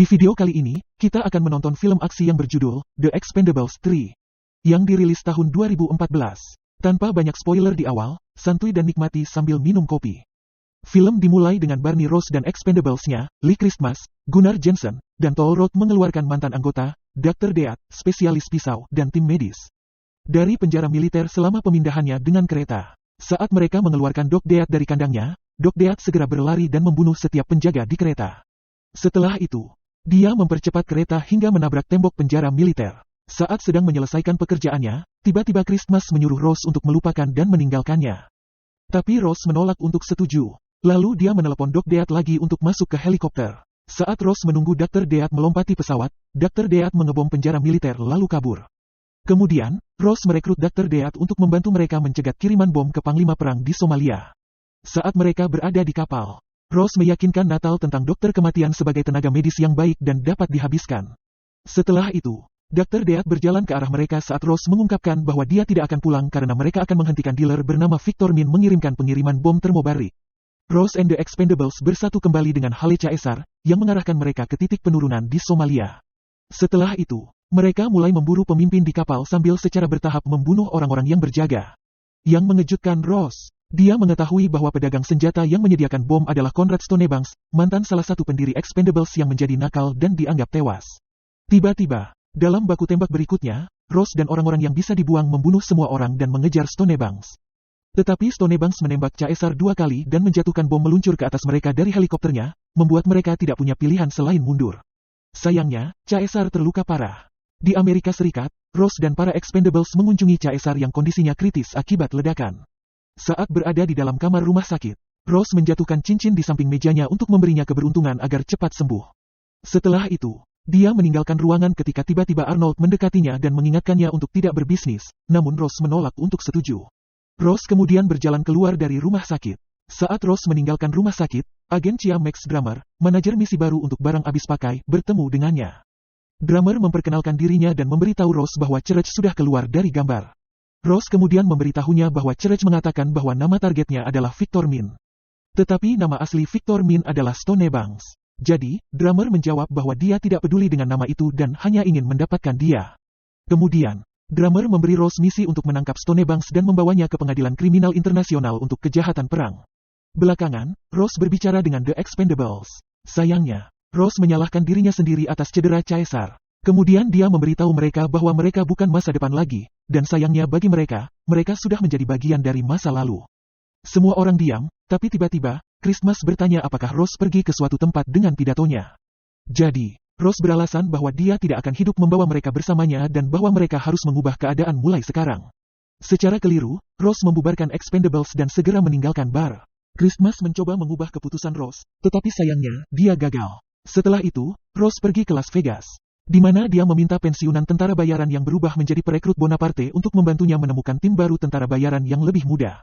Di video kali ini, kita akan menonton film aksi yang berjudul The Expendables 3, yang dirilis tahun 2014. Tanpa banyak spoiler di awal, santuy dan nikmati sambil minum kopi. Film dimulai dengan Barney Rose dan Expendables-nya, Lee Christmas, Gunnar Jensen, dan Toll Roth mengeluarkan mantan anggota, Dr. Death, spesialis pisau, dan tim medis dari penjara militer selama pemindahannya dengan kereta. Saat mereka mengeluarkan Doc Death dari kandangnya, Doc Death segera berlari dan membunuh setiap penjaga di kereta. Setelah itu, dia mempercepat kereta hingga menabrak tembok penjara militer. Saat sedang menyelesaikan pekerjaannya, tiba-tiba Christmas menyuruh Rose untuk melupakan dan meninggalkannya. Tapi Rose menolak untuk setuju. Lalu dia menelepon Doc Death lagi untuk masuk ke helikopter. Saat Rose menunggu Dr. Death melompati pesawat, Dr. Death mengebom penjara militer lalu kabur. Kemudian, Rose merekrut Dr. Death untuk membantu mereka mencegat kiriman bom ke Panglima Perang di Somalia. Saat mereka berada di kapal, Rose meyakinkan Natal tentang dokter kematian sebagai tenaga medis yang baik dan dapat dihabiskan. Setelah itu, Dr. Death berjalan ke arah mereka saat Rose mengungkapkan bahwa dia tidak akan pulang karena mereka akan menghentikan dealer bernama Victor Min mengirimkan pengiriman bom termobarik. Rose and the Expendables bersatu kembali dengan Halle Caesar, yang mengarahkan mereka ke titik penurunan di Somalia. Setelah itu, mereka mulai memburu pemimpin di kapal sambil secara bertahap membunuh orang-orang yang berjaga. Yang mengejutkan Rose, dia mengetahui bahwa pedagang senjata yang menyediakan bom adalah Conrad Stonebanks, mantan salah satu pendiri Expendables yang menjadi nakal dan dianggap tewas. Tiba-tiba, dalam baku tembak berikutnya, Rose dan orang-orang yang bisa dibuang membunuh semua orang dan mengejar Stonebanks. Tetapi Stonebanks menembak Caesar 2 kali dan menjatuhkan bom meluncur ke atas mereka dari helikopternya, membuat mereka tidak punya pilihan selain mundur. Sayangnya, Caesar terluka parah. Di Amerika Serikat, Rose dan para Expendables mengunjungi Caesar yang kondisinya kritis akibat ledakan. Saat berada di dalam kamar rumah sakit, Rose menjatuhkan cincin di samping mejanya untuk memberinya keberuntungan agar cepat sembuh. Setelah itu, dia meninggalkan ruangan ketika tiba-tiba Arnold mendekatinya dan mengingatkannya untuk tidak berbisnis, namun Rose menolak untuk setuju. Rose kemudian berjalan keluar dari rumah sakit. Saat Rose meninggalkan rumah sakit, agen Chia Max Drummer, manajer misi baru untuk barang habis pakai, bertemu dengannya. Drummer memperkenalkan dirinya dan memberitahu Rose bahwa Church sudah keluar dari gambar. Rose kemudian memberitahunya bahwa Church mengatakan bahwa nama targetnya adalah Victor Min. Tetapi nama asli Victor Min adalah Stonebanks. Jadi, Drummer menjawab bahwa dia tidak peduli dengan nama itu dan hanya ingin mendapatkan dia. Kemudian, Drummer memberi Rose misi untuk menangkap Stonebanks dan membawanya ke pengadilan kriminal internasional untuk kejahatan perang. Belakangan, Rose berbicara dengan The Expendables. Sayangnya, Rose menyalahkan dirinya sendiri atas cedera Caesar. Kemudian dia memberitahu mereka bahwa mereka bukan masa depan lagi, dan sayangnya bagi mereka, mereka sudah menjadi bagian dari masa lalu. Semua orang diam, tapi tiba-tiba, Christmas bertanya apakah Rose pergi ke suatu tempat dengan pidatonya. Jadi, Rose beralasan bahwa dia tidak akan hidup membawa mereka bersamanya dan bahwa mereka harus mengubah keadaan mulai sekarang. Secara keliru, Rose membubarkan Expendables dan segera meninggalkan bar. Christmas mencoba mengubah keputusan Rose, tetapi sayangnya, dia gagal. Setelah itu, Rose pergi ke Las Vegas, di mana dia meminta pensiunan tentara bayaran yang berubah menjadi perekrut Bonaparte untuk membantunya menemukan tim baru tentara bayaran yang lebih muda.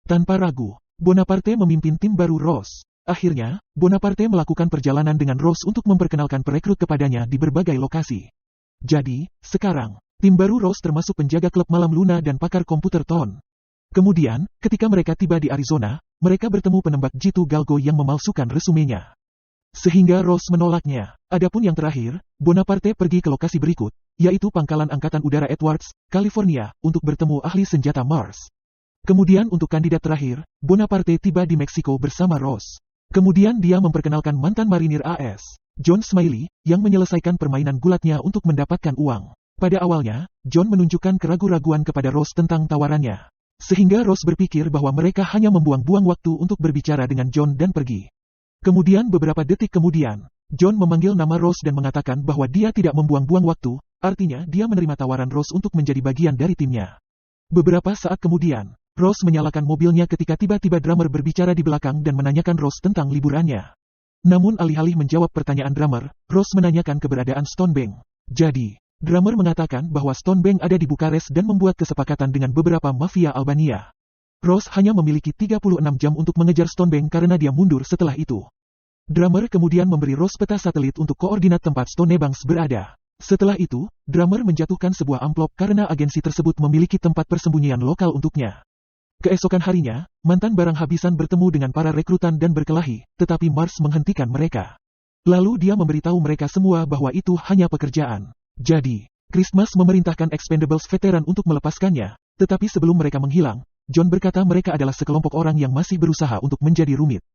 Tanpa ragu, Bonaparte memimpin tim baru Rose. Akhirnya, Bonaparte melakukan perjalanan dengan Rose untuk memperkenalkan perekrut kepadanya di berbagai lokasi. Jadi, sekarang, tim baru Rose termasuk penjaga klub malam Luna dan pakar komputer Ton. Kemudian, ketika mereka tiba di Arizona, mereka bertemu penembak jitu Galgo yang memalsukan resumenya. Sehingga Rose menolaknya. Adapun yang terakhir, Bonaparte pergi ke lokasi berikut, yaitu Pangkalan Angkatan Udara Edwards, California, untuk bertemu ahli senjata Mars. Kemudian untuk kandidat terakhir, Bonaparte tiba di Meksiko bersama Rose. Kemudian dia memperkenalkan mantan marinir AS, John Smiley, yang menyelesaikan permainan gulatnya untuk mendapatkan uang. Pada awalnya, John menunjukkan keraguan-raguan kepada Rose tentang tawarannya. Sehingga Rose berpikir bahwa mereka hanya membuang-buang waktu untuk berbicara dengan John dan pergi. Kemudian beberapa detik kemudian, John memanggil nama Rose dan mengatakan bahwa dia tidak membuang-buang waktu, artinya dia menerima tawaran Rose untuk menjadi bagian dari timnya. Beberapa saat kemudian, Rose menyalakan mobilnya ketika tiba-tiba Drummer berbicara di belakang dan menanyakan Rose tentang liburannya. Namun alih-alih menjawab pertanyaan Drummer, Rose menanyakan keberadaan Stonebanks. Jadi, Drummer mengatakan bahwa Stonebanks ada di Bukares dan membuat kesepakatan dengan beberapa mafia Albania. Rose hanya memiliki 36 jam untuk mengejar Stonebanks karena dia mundur setelah itu. Drummer kemudian memberi Rose peta satelit untuk koordinat tempat Stonebanks berada. Setelah itu, Drummer menjatuhkan sebuah amplop karena agensi tersebut memiliki tempat persembunyian lokal untuknya. Keesokan harinya, mantan barang habisan bertemu dengan para rekrutan dan berkelahi, tetapi Mars menghentikan mereka. Lalu dia memberitahu mereka semua bahwa itu hanya pekerjaan. Jadi, Christmas memerintahkan Expendables veteran untuk melepaskannya, tetapi sebelum mereka menghilang, John berkata mereka adalah sekelompok orang yang masih berusaha untuk menjadi rumit.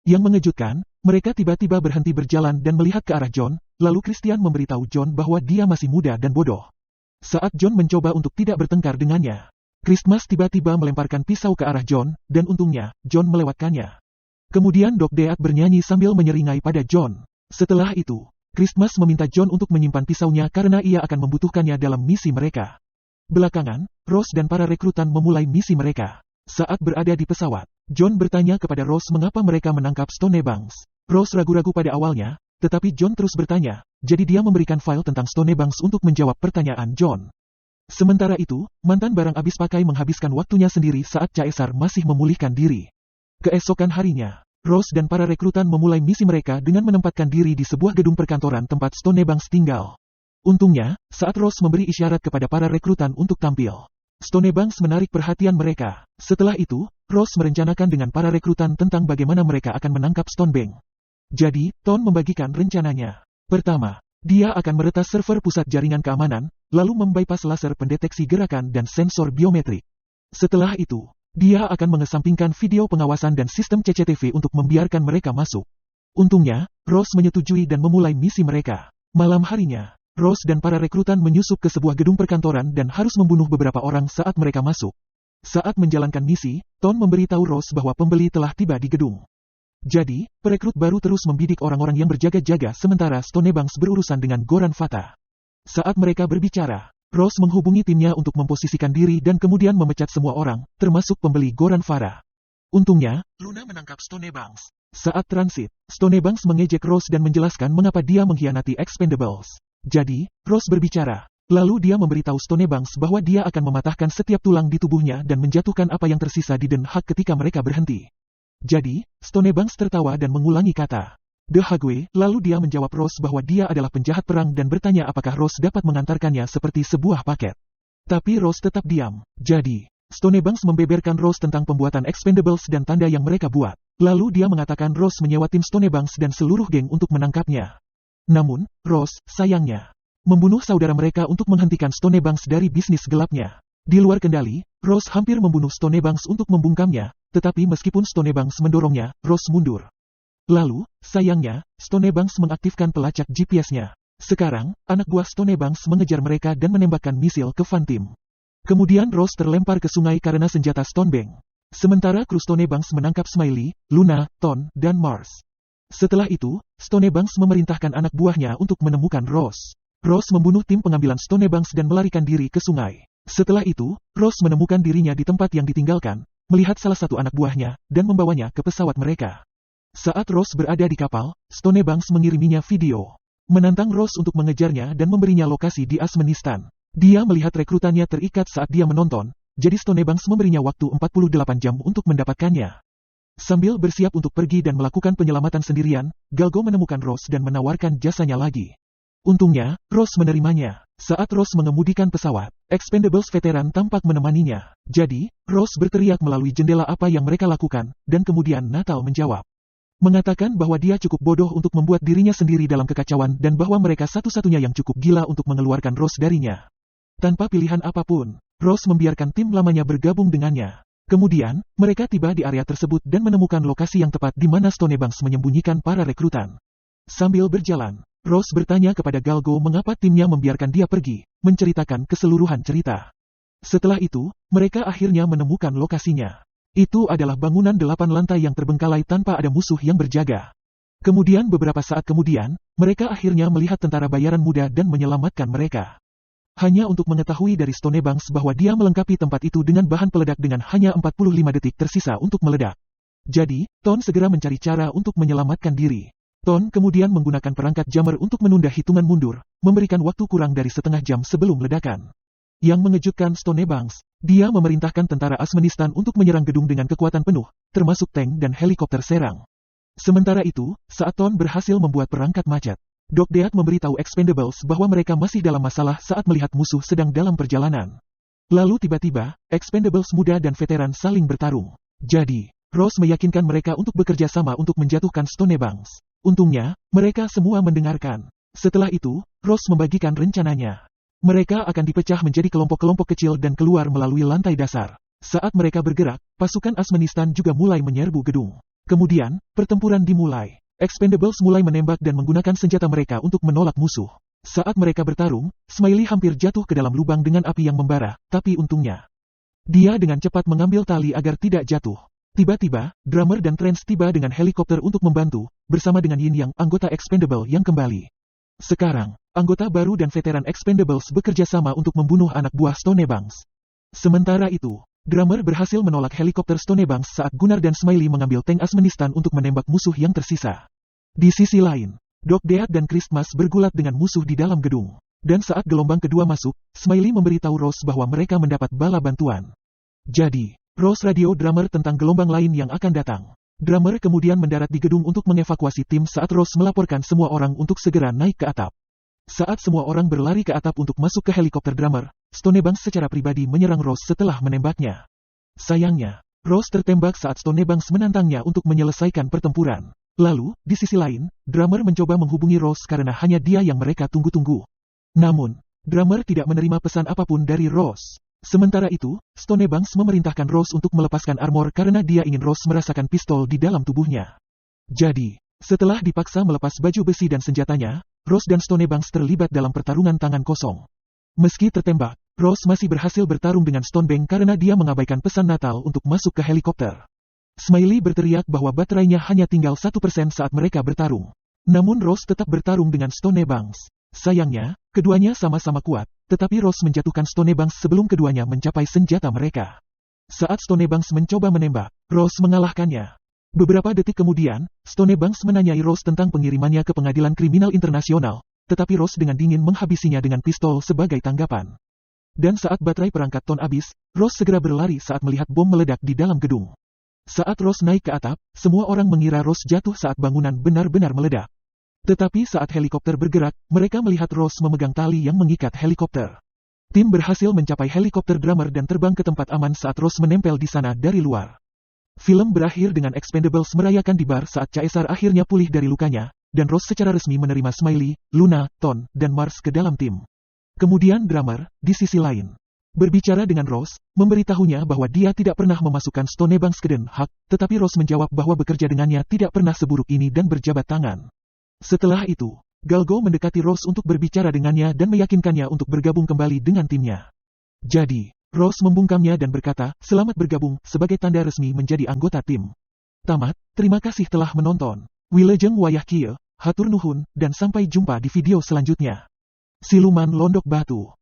Yang mengejutkan, mereka tiba-tiba berhenti berjalan dan melihat ke arah John, lalu Christian memberitahu John bahwa dia masih muda dan bodoh. Saat John mencoba untuk tidak bertengkar dengannya, Christmas tiba-tiba melemparkan pisau ke arah John, dan untungnya, John melewatkannya. Kemudian Doc Death bernyanyi sambil menyeringai pada John. Setelah itu, Christmas meminta John untuk menyimpan pisaunya karena ia akan membutuhkannya dalam misi mereka. Belakangan, Ross dan para rekrutan memulai misi mereka. Saat berada di pesawat, John bertanya kepada Ross mengapa mereka menangkap Stonebanks. Ross ragu-ragu pada awalnya, tetapi John terus bertanya, jadi dia memberikan file tentang Stonebanks untuk menjawab pertanyaan John. Sementara itu, mantan barang habis pakai menghabiskan waktunya sendiri saat Caesar masih memulihkan diri. Keesokan harinya, Ross dan para rekrutan memulai misi mereka dengan menempatkan diri di sebuah gedung perkantoran tempat Stonebanks tinggal. Untungnya, saat Ross memberi isyarat kepada para rekrutan untuk tampil, Stonebanks menarik perhatian mereka. Setelah itu, Ross merencanakan dengan para rekrutan tentang bagaimana mereka akan menangkap Stonebank. Jadi, Ton membagikan rencananya. Pertama, dia akan meretas server pusat jaringan keamanan, lalu membypass laser pendeteksi gerakan dan sensor biometrik. Setelah itu, dia akan mengesampingkan video pengawasan dan sistem CCTV untuk membiarkan mereka masuk. Untungnya, Ross menyetujui dan memulai misi mereka. Malam harinya, Ross dan para rekrutan menyusup ke sebuah gedung perkantoran dan harus membunuh beberapa orang saat mereka masuk. Saat menjalankan misi, Ton memberitahu Ross bahwa pembeli telah tiba di gedung. Jadi, perekrut baru terus membidik orang-orang yang berjaga-jaga sementara Stonebanks berurusan dengan Goran Fata. Saat mereka berbicara, Ross menghubungi timnya untuk memposisikan diri dan kemudian memecat semua orang, termasuk pembeli Goran Fata. Untungnya, Luna menangkap Stonebanks. Saat transit, Stonebanks mengejek Ross dan menjelaskan mengapa dia mengkhianati Expendables. Jadi, Ross berbicara. Lalu dia memberitahu Stonebanks bahwa dia akan mematahkan setiap tulang di tubuhnya dan menjatuhkan apa yang tersisa di Den Haag ketika mereka berhenti. Jadi, Stonebanks tertawa dan mengulangi kata The Hague, lalu dia menjawab Ross bahwa dia adalah penjahat perang dan bertanya apakah Ross dapat mengantarkannya seperti sebuah paket. Tapi Ross tetap diam. Jadi, Stonebanks membeberkan Ross tentang pembuatan Expendables dan tanda yang mereka buat. Lalu dia mengatakan Ross menyewa tim Stonebanks dan seluruh geng untuk menangkapnya. Namun, Ross, sayangnya, membunuh saudara mereka untuk menghentikan Stonebanks dari bisnis gelapnya. Di luar kendali, Ross hampir membunuh Stonebanks untuk membungkamnya, tetapi meskipun Stonebanks mendorongnya, Ross mundur. Lalu, sayangnya, Stonebanks mengaktifkan pelacak GPS-nya. Sekarang, anak buah Stonebanks mengejar mereka dan menembakkan misil ke Phantom. Kemudian Ross terlempar ke sungai karena senjata Stonebank. Sementara kru Stonebanks menangkap Smiley, Luna, Ton, dan Mars. Setelah itu, Stonebanks memerintahkan anak buahnya untuk menemukan Ross. Ross membunuh tim pengambilan Stonebanks dan melarikan diri ke sungai. Setelah itu, Ross menemukan dirinya di tempat yang ditinggalkan, melihat salah satu anak buahnya, dan membawanya ke pesawat mereka. Saat Ross berada di kapal, Stonebanks mengiriminya video. Menantang Ross untuk mengejarnya dan memberinya lokasi di Asmenistan. Dia melihat rekrutannya terikat saat dia menonton, jadi Stonebanks memberinya waktu 48 jam untuk mendapatkannya. Sambil bersiap untuk pergi dan melakukan penyelamatan sendirian, Galgo menemukan Ross dan menawarkan jasanya lagi. Untungnya, Ross menerimanya. Saat Ross mengemudikan pesawat, Expendables veteran tampak menemaninya. Jadi, Ross berteriak melalui jendela apa yang mereka lakukan, dan kemudian Natal menjawab. Mengatakan bahwa dia cukup bodoh untuk membuat dirinya sendiri dalam kekacauan dan bahwa mereka satu-satunya yang cukup gila untuk mengeluarkan Ross darinya. Tanpa pilihan apapun, Ross membiarkan tim lamanya bergabung dengannya. Kemudian, mereka tiba di area tersebut dan menemukan lokasi yang tepat di mana Stonebanks menyembunyikan para rekrutan. Sambil berjalan, Ross bertanya kepada Galgo mengapa timnya membiarkan dia pergi, menceritakan keseluruhan cerita. Setelah itu, mereka akhirnya menemukan lokasinya. Itu adalah bangunan 8 lantai yang terbengkalai tanpa ada musuh yang berjaga. Kemudian beberapa saat kemudian, mereka akhirnya melihat tentara bayaran muda dan menyelamatkan mereka. Hanya untuk mengetahui dari Stonebanks bahwa dia melengkapi tempat itu dengan bahan peledak dengan hanya 45 detik tersisa untuk meledak. Jadi, Ton segera mencari cara untuk menyelamatkan diri. Ton kemudian menggunakan perangkat jammer untuk menunda hitungan mundur, memberikan waktu kurang dari setengah jam sebelum ledakan. Yang mengejutkan Stonebanks, dia memerintahkan tentara Asmenistan untuk menyerang gedung dengan kekuatan penuh, termasuk tank dan helikopter serang. Sementara itu, saat Ton berhasil membuat perangkat macet, Doc Death memberitahu Expendables bahwa mereka masih dalam masalah saat melihat musuh sedang dalam perjalanan. Lalu tiba-tiba, Expendables muda dan veteran saling bertarung. Jadi, Ross meyakinkan mereka untuk bekerja sama untuk menjatuhkan Stonebanks. Untungnya, mereka semua mendengarkan. Setelah itu, Rose membagikan rencananya. Mereka akan dipecah menjadi kelompok-kelompok kecil dan keluar melalui lantai dasar. Saat mereka bergerak, pasukan Asmenistan juga mulai menyerbu gedung. Kemudian, pertempuran dimulai. Expendables mulai menembak dan menggunakan senjata mereka untuk menolak musuh. Saat mereka bertarung, Smiley hampir jatuh ke dalam lubang dengan api yang membara, tapi untungnya, dia dengan cepat mengambil tali agar tidak jatuh. Tiba-tiba, Drummer dan Trance tiba dengan helikopter untuk membantu, bersama dengan Yin Yang, anggota Expendable yang kembali. Sekarang, anggota baru dan veteran Expendables bekerja sama untuk membunuh anak buah Stonebanks. Sementara itu, Drummer berhasil menolak helikopter Stonebanks saat Gunnar dan Smiley mengambil tank Asmenistan untuk menembak musuh yang tersisa. Di sisi lain, Doc Death dan Christmas bergulat dengan musuh di dalam gedung. Dan saat gelombang kedua masuk, Smiley memberitahu Rose bahwa mereka mendapat bala bantuan. Jadi, Rose radio Drummer tentang gelombang lain yang akan datang. Drummer kemudian mendarat di gedung untuk mengevakuasi tim saat Rose melaporkan semua orang untuk segera naik ke atap. Saat semua orang berlari ke atap untuk masuk ke helikopter Drummer, Stonebanks secara pribadi menyerang Rose setelah menembaknya. Sayangnya, Rose tertembak saat Stonebanks menantangnya untuk menyelesaikan pertempuran. Lalu, di sisi lain, Drummer mencoba menghubungi Rose karena hanya dia yang mereka tunggu-tunggu. Namun, Drummer tidak menerima pesan apapun dari Rose. Sementara itu, Stonebanks memerintahkan Rose untuk melepaskan armor karena dia ingin Rose merasakan pistol di dalam tubuhnya. Jadi, setelah dipaksa melepas baju besi dan senjatanya, Rose dan Stonebanks terlibat dalam pertarungan tangan kosong. Meski tertembak, Rose masih berhasil bertarung dengan Stonebank karena dia mengabaikan pesan Natal untuk masuk ke helikopter. Smiley berteriak bahwa baterainya hanya tinggal 1% saat mereka bertarung. Namun Rose tetap bertarung dengan Stonebanks. Sayangnya, keduanya sama-sama kuat, tetapi Rose menjatuhkan Stonebanks sebelum keduanya mencapai senjata mereka. Saat Stonebanks mencoba menembak, Rose mengalahkannya. Beberapa detik kemudian, Stonebanks menanyai Rose tentang pengirimannya ke pengadilan kriminal internasional, tetapi Rose dengan dingin menghabisinya dengan pistol sebagai tanggapan. Dan saat baterai perangkat Ton habis, Rose segera berlari saat melihat bom meledak di dalam gedung. Saat Rose naik ke atap, semua orang mengira Rose jatuh saat bangunan benar-benar meledak. Tetapi saat helikopter bergerak, mereka melihat Rose memegang tali yang mengikat helikopter. Tim berhasil mencapai helikopter Drummer dan terbang ke tempat aman saat Rose menempel di sana dari luar. Film berakhir dengan Expendables merayakan di bar saat Caesar akhirnya pulih dari lukanya, dan Rose secara resmi menerima Smiley, Luna, Ton, dan Mars ke dalam tim. Kemudian Drummer, di sisi lain, berbicara dengan Rose, memberitahunya bahwa dia tidak pernah memasukkan Stonebanks ke Den Haag, tetapi Rose menjawab bahwa bekerja dengannya tidak pernah seburuk ini dan berjabat tangan. Setelah itu, Galgo mendekati Rose untuk berbicara dengannya dan meyakinkannya untuk bergabung kembali dengan timnya. Jadi, Rose membungkamnya dan berkata, "Selamat bergabung," sebagai tanda resmi menjadi anggota tim. Tamat, terima kasih telah menonton. Wilujeng wayah kieu, hatur nuhun, dan sampai jumpa di video selanjutnya. Siluman Londok Batu.